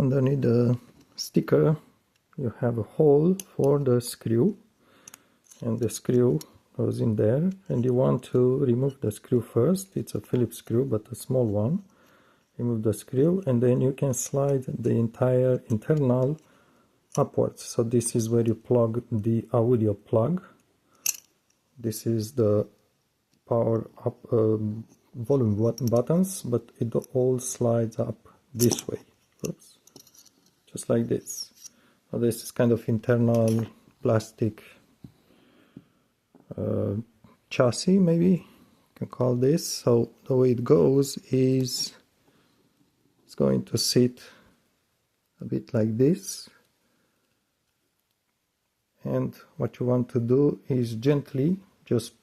underneath the sticker you have a hole for the screw, and the screw goes in there, and you want to remove the screw first. It's a Phillips screw, but a small one. Remove the screw, and then you can slide the entire internal upwards. So this is where you plug the audio plug. This is the power up volume buttons, but it all slides up this way. Oops. Just like this. So this is kind of internal plastic chassis, maybe you can call this. So the way it goes is it's going to sit a bit like this, and what you want to do is gently just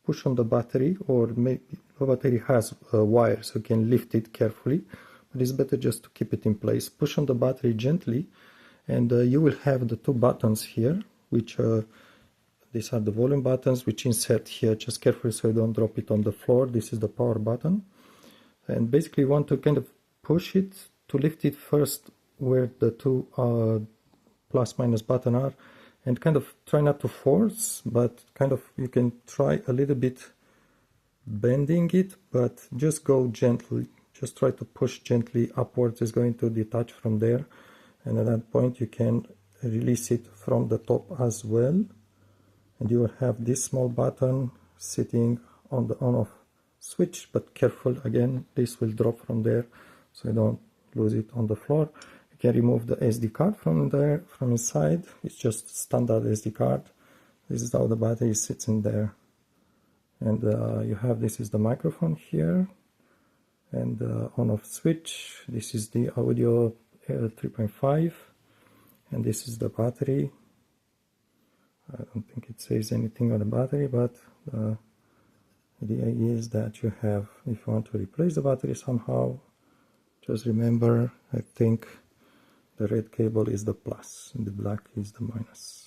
push on the battery, or maybe the battery has a wire so you can lift it carefully, but it's better just to keep it in place. Push on the battery gently, and you will have the two buttons here, which these are the volume buttons, which insert here. Just carefully so you don't drop it on the floor. This is the power button, and basically you want to kind of push it to lift it first where the two plus minus button are, and kind of try not to force, but kind of you can try a little bit bending it, but just go gently. Just try to push gently upwards. It's going to detach from there, and at that point you can release it from the top as well, and you will have this small button sitting on the on-off switch. But careful, again, this will drop from there so you don't lose it on the floor. You can remove the SD card from there, from inside. It's just standard SD card. This is how the battery sits in there, and you have, this is the microphone here, and on-off switch. This is the audio 3.5, and this is the battery. I don't think it says anything on the battery, but the idea is that you have, if you want to replace the battery somehow, just remember, I think the red cable is the plus and the black is the minus.